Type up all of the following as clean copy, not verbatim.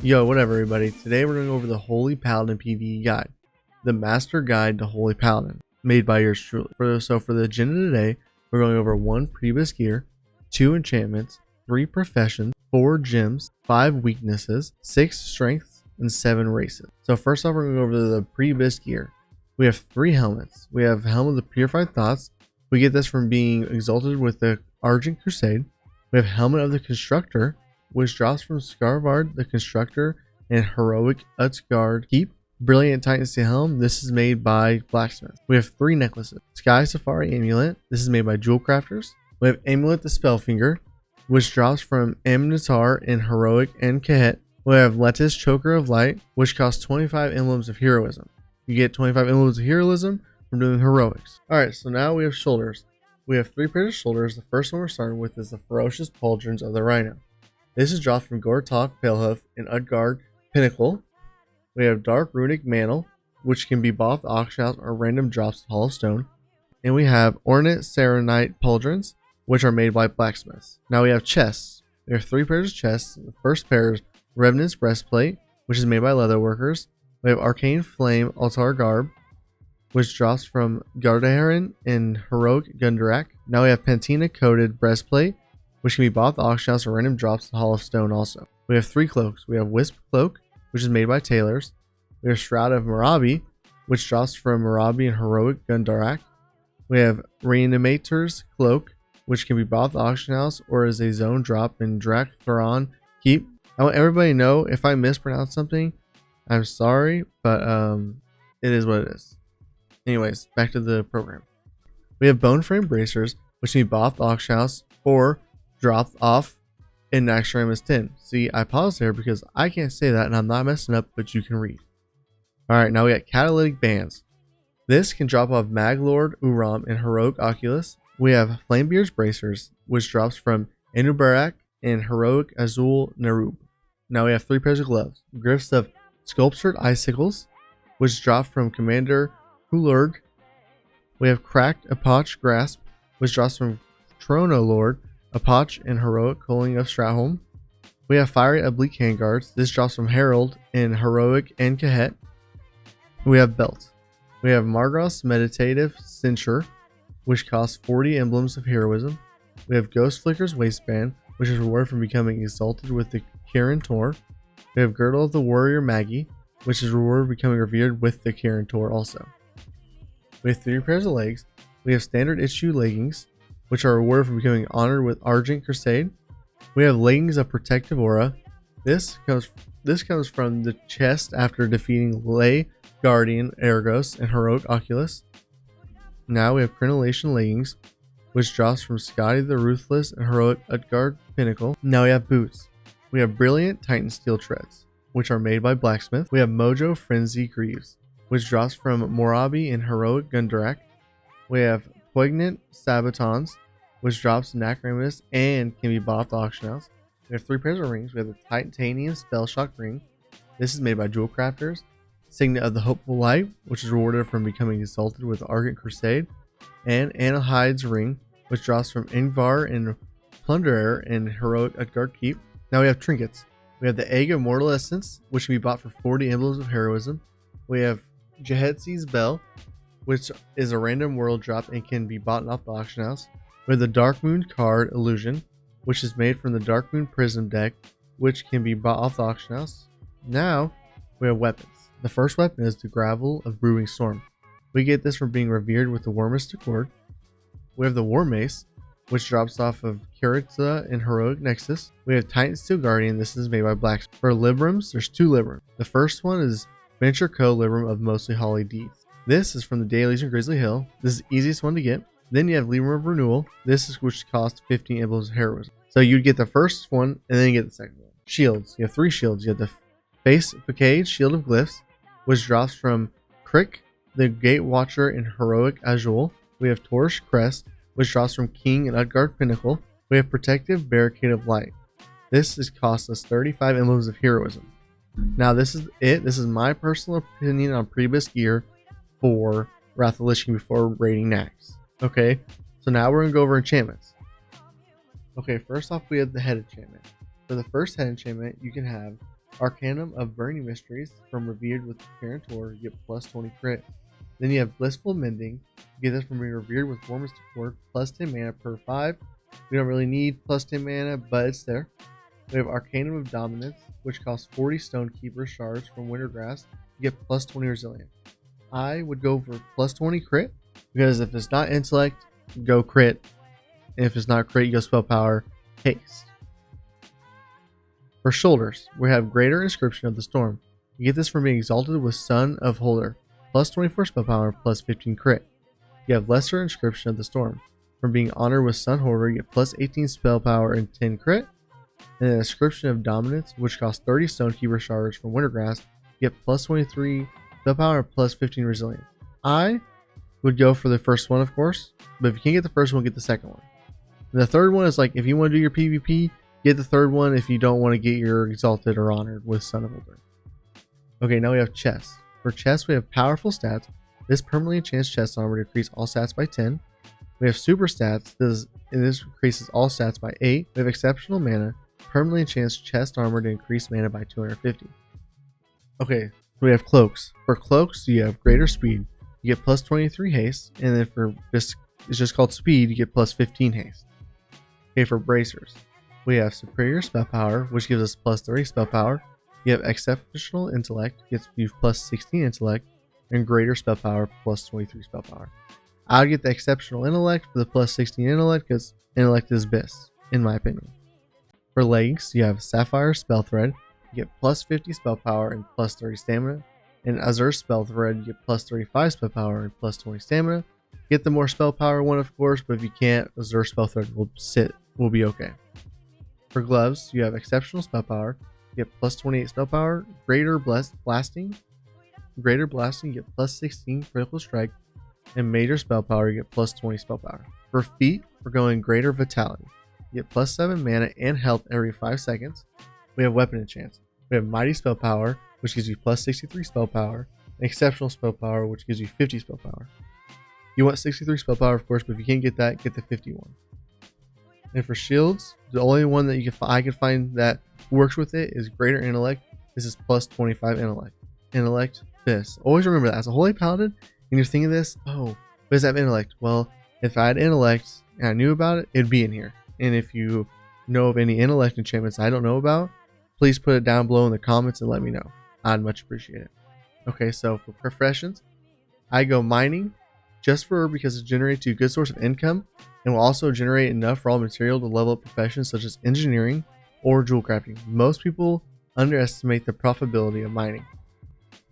Yo, whatever everybody. Today we're going over the Holy Paladin PvE guide, the master guide to Holy Paladin, made by yours truly. So for the agenda today, we're going over 1 previous gear, 2 enchantments, 3 professions, 4 gems, 5 weaknesses, 6 strengths, and 7 races. So first off, we're going over the previous gear. We have 3 helmets. We have Helm of the Purified Thoughts. We get this from being exalted with the Argent Crusade. We have Helmet of the Constructor, which drops from Scarvard the Constructor and Heroic Utgard Keep. Brilliant Titan Steel Helm. This is made by Blacksmith. We have 3 necklaces. Sky Safari Amulet. This is made by Jewel Crafters. We have Amulet the Spellfinger, which drops from Amnitar and Heroic and Kahet. We have Letis Choker of Light, which costs 25 emblems of heroism. You get 25 emblems of heroism from doing heroics. Alright, so now we have shoulders. We have 3 pairs of shoulders. The first one we're starting with is the Ferocious Pauldrons of the Rhino. This is dropped from Gortok, Palehoof, and Utgard Pinnacle. We have Dark Runic Mantle, which can be bought with auction house or random drops to Hall of Stone. And we have Ornate Serenite Pauldrons, which are made by blacksmiths. Now we have chests. We have 3 pairs of chests. The first pair is Revenant's Breastplate, which is made by Leatherworkers. We have Arcane Flame Altar Garb, which drops from Gardaharan and Heroic Gundarak. Now we have Patina Coated Breastplate, which can be bought with auction house or random drops to Hall of Stone also. We have 3 cloaks. We have Wisp Cloak, which is made by tailors. We have Shroud of Marabi, which drops from Marabi and Heroic Gundarak. We have Reanimator's Cloak, which can be bought with auction house or as a zone drop in Drak Theron Keep. I want everybody to know if I mispronounce something, I'm sorry, but it is what it is. Anyways, back to the program. We have Bone Frame Bracers, which can be bought with auction house or dropped off in Naxxramas 10. See, I paused there because I can't say that and I'm not messing up, but you can read. Alright, now we got Catalytic Bands. This can drop off Maglord Uram and Heroic Oculus. We have Flamebeard's Bracers, which drops from Enubarak and Heroic Azul Nerub. Now we have 3 pairs of gloves. Griffs of Sculptured Icicles, which drop from Commander Hulurg. We have Cracked Apoch Grasp, which drops from Trono Lord, Apoch, and Heroic Culling of Stratholm. We have Fiery Oblique Handguards. This drops from Herald and Heroic and Kahet. We have Belt. We have Margros Meditative Censure, which costs 40 emblems of heroism. We have Ghost Flicker's Waistband, which is rewarded from becoming exalted with the Kirin Tor. We have Girdle of the Warrior Maggie, which is rewarded for becoming revered with the Kirin Tor also. We have 3 pairs of legs. We have Standard Issue Leggings, which are rewarded for becoming honored with Argent Crusade. We have Leggings of Protective Aura. This comes from the chest after defeating Lay Guardian Argos and Heroic Oculus. Now we have Crenellation Leggings, which drops from Scotty the Ruthless and Heroic Utgard Pinnacle. Now we have Boots. We have Brilliant Titan Steel Treads, which are made by Blacksmith. We have Mojo Frenzy Greaves, which drops from Morabi and Heroic Gundarak. We have Poignant Sabatons, which drops Naxxramas and can be bought at the auction house. We have 3 pairs of rings. We have the Titanium Spell Shock Ring. This is made by Jewel Crafters. Signet of the Hopeful Light, which is rewarded from becoming exalted with the Argent Crusade. And Anahide's Ring, which drops from Ingvar and Plunderer and Heroic Utgard Keep. Now we have trinkets. We have the Egg of Mortal Essence, which can be bought for 40 emblems of heroism. We have Jehetzi's Bell, which is a random world drop and can be bought off the auction house. We have the Dark Moon card Illusion, which is made from the Dark Moon Prism deck, which can be bought off the auction house. Now we have weapons. The first weapon is the Gravel of Brewing Storm. We get this from being revered with the Warmistic Ward. We have the War Mace, which drops off of Kiritza and Heroic Nexus. We have Titan Steel Guardian. This is made by Blacksmith. For Librams, there's 2 Librams. The first one is Venture Co. Libram of Mostly Holly Deeds. This is from the Dailies in Grizzly Hill. This is the easiest one to get. Then you have Libram of Renewal. This is which costs 15 emblems of heroism. So you'd get the first one and then you get the second one. Shields. You have 3 shields. You have the Face Facade Shield of Glyphs, which drops from Crick, the Gate Watcher, and Heroic Azul. We have Torch Crest, which drops from King and Utgard Pinnacle. We have Protective Barricade of Light. This costs us 35 emblems of heroism. Now this is it. This is my personal opinion on previous gear for Wrath of the Lich King before raiding Nax. Okay, so now we're going to go over enchantments. Okay, first off we have the head enchantment. For the first head enchantment, you can have Arcanum of Burning Mysteries from Revered with Guarantor, you get plus 20 crit. Then you have Blissful Mending, you get this from being Revered with Warmest Accord, plus 10 mana per 5. We don't really need plus 10 mana, but it's there. We have Arcanum of Dominance, which costs 40 Stonekeeper shards from Wintergrass, you get plus 20 Resilience. I would go for plus 20 crit, because if it's not Intellect, go crit. And if it's not crit, you go Spell Power, Haste. For Shoulders, we have Greater Inscription of the Storm. You get this from being Exalted with Son of Holder, plus 24 Spell Power, plus 15 crit. You have Lesser Inscription of the Storm. From being Honored with Sun Holder, you get plus 18 Spell Power and 10 crit. And an Inscription of Dominance, which costs 30 Stonekeeper shards from Wintergrass, you get plus 23 Spell Power and plus 15 Resilience. I would go for the first one, of course, but if you can't get the first one, get the second one. And the third one is like, if you want to do your PvP, get the third one if you don't want to get your Exalted or Honored with Son of Holder. Okay, now we have Chest. For Chest, we have Powerful Stats. This permanently enchants chest armor to increase all stats by 10. We have Super Stats. This increases all stats by 8. We have Exceptional Mana. Permanently enchants chest armor to increase mana by 250. Okay, we have Cloaks. For Cloaks, you have Greater Speed. You get plus 23 haste. And then for this, it's just called Speed, you get plus 15 haste. Okay, for Bracers, we have Superior Spell Power, which gives us plus 30 Spell Power. You have Exceptional Intellect, gets you plus 16 Intellect, and Greater Spell Power, plus 23 Spell Power. I'll get the Exceptional Intellect for the plus 16 Intellect, because Intellect is best, in my opinion. For Legs, you have Sapphire Spell Thread, you get plus 50 Spell Power and plus 30 Stamina. And Azure Spell Thread, you get plus 35 Spell Power and plus 20 Stamina. Get the more Spell Power one, of course, but if you can't, Azure Spell Thread will be okay. For Gloves, you have Exceptional Spell Power, you get plus 28 Spell Power, Greater Blasting, you get plus 16 Critical Strike, and Major Spell Power, you get plus 20 Spell Power. For Feet, we're going Greater Vitality. You get plus 7 mana and health every 5 seconds. We have Weapon Enchants. We have Mighty Spell Power, which gives you plus 63 Spell Power, and Exceptional Spell Power, which gives you 50 Spell Power. You want 63 Spell Power, of course, but if you can't get that, get the 51. And for Shields, the only one that I can find that works with it is Greater Intellect. This is plus 25 Intellect. Intellect, this. Always remember that. As a Holy Paladin, and you're thinking this, oh, what does that have Intellect? Well, if I had Intellect and I knew about it, it'd be in here. And if you know of any Intellect enchantments I don't know about, please put it down below in the comments and let me know. I'd much appreciate it. Okay, so for professions, I go Mining, just because it generates you a good source of income and will also generate enough raw material to level up professions such as engineering or jewel crafting. Most people underestimate the profitability of mining.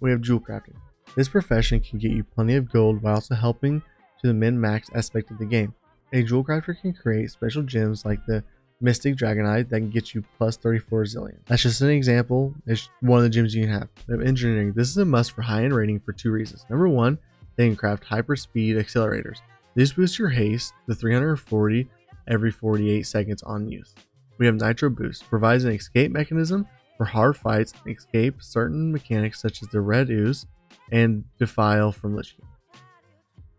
We have jewel crafting. This profession can get you plenty of gold while also helping to the min-max aspect of the game. A jewel crafter can create special gems like the Mystic Dragonite that can get you plus 34 Resilience. That's just an example. It's one of the gems you can have. We have engineering. This is a must for high-end rating for 2 reasons. Number 1, they can craft hyper speed accelerators. This boosts your haste to 340 every 48 seconds on use. We have Nitro Boost. Provides an escape mechanism for hard fights and escape certain mechanics such as the Red Ooze and Defile from Lich King.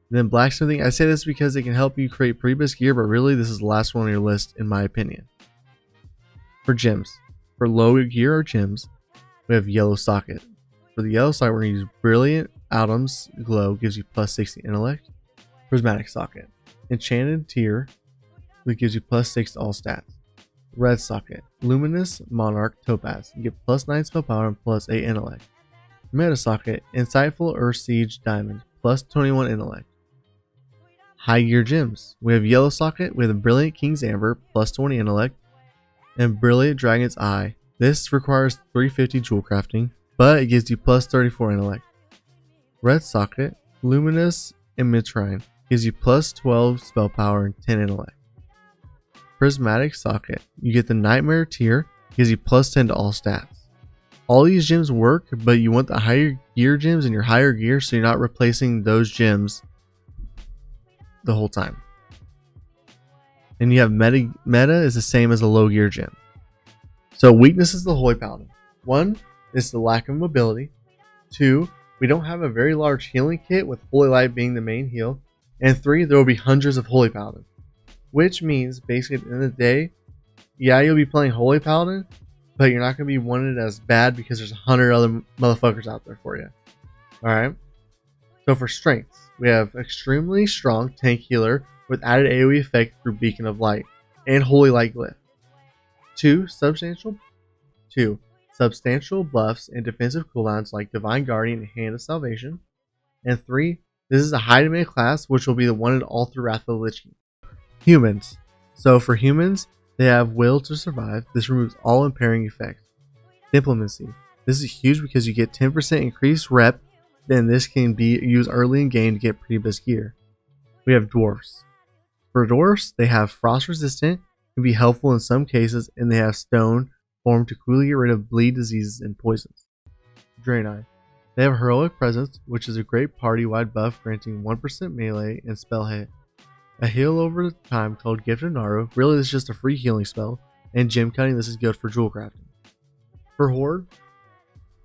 Then Blacksmithing. I say this because it can help you create pretty best gear, but really this is the last one on your list in my opinion. For gems. For low gear or gems, we have Yellow Socket. For the Yellow Socket, we're going to use Brilliant Autumn's Glow, gives you plus 60 Intellect. Prismatic Socket. Enchanted Tier, which gives you plus 6 to all stats. Red Socket. Luminous Monarch Topaz. You get plus 9 Spell Power and plus 8 Intellect. Meta Socket. Insightful Earth Siege Diamond, plus 21 Intellect. High gear gems. We have Yellow Socket with a Brilliant King's Amber, plus 20 Intellect, and Brilliant Dragon's Eye. This requires 350 jewel crafting, but it gives you plus 34 Intellect. Red Socket, Luminous and Mitrine, gives you plus 12 Spell Power and 10 Intellect. Prismatic Socket, you get the Nightmare Tier, gives you plus 10 to all stats. All these gems work, but you want the higher gear gems in your higher gear so you're not replacing those gems the whole time. And you have meta is the same as a low gear gem. So weaknesses of the Holy Paladin. 1 is the lack of mobility. 2, we don't have a very large healing kit with Holy Light being the main heal. And 3, there will be hundreds of Holy Paladin. Which means basically at the end of the day, yeah, you'll be playing Holy Paladin, but you're not going to be wanted as bad because there's 100 other motherfuckers out there for you. Alright? So for strengths, we have extremely strong tank healer with added AoE effect through Beacon of Light and Holy Light Glyph. 2. Substantial buffs and defensive cooldowns like Divine Guardian and Hand of Salvation. And 3. This is a high demand class which will be the wanted all through Wrath of the Lich King. Humans. So for humans, they have Will to Survive. This removes all impairing effects. Diplomacy. This is huge because you get 10% increased rep, then this can be used early in game to get pretty best gear. We have Dwarfs. For Dwarfs, they have Frost Resistant, can be helpful in some cases, and they have Stone formed to quickly get rid of bleed diseases and poisons. Draenei. They have Heroic Presence, which is a great party-wide buff granting 1% melee and spell hit. A heal over time called Gift of Naru, really this is just a free healing spell, and Gem Cutting, this is good for jewel crafting. For Horde,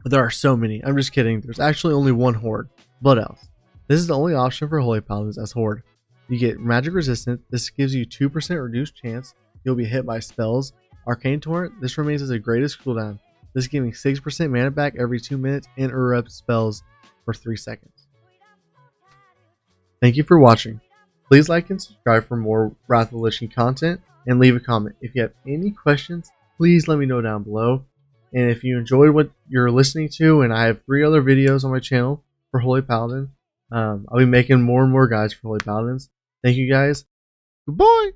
there are so many, I'm just kidding, there's actually only one Horde, Blood Elves. This is the only option for Holy Paladins as Horde. You get Magic Resistant, this gives you 2% reduced chance you'll be hit by spells. Arcane Torrent, this remains as the greatest cooldown, this giving 6% mana back every 2 minutes and interrupt spells for 3 seconds. Thank you for watching. Please like and subscribe for more Wrath of the Lich King content, and leave a comment. If you have any questions, please let me know down below. And if you enjoyed what you're listening to, and I have 3 other videos on my channel for Holy Paladin, I'll be making more and more guides for Holy Paladins. Thank you guys. Goodbye!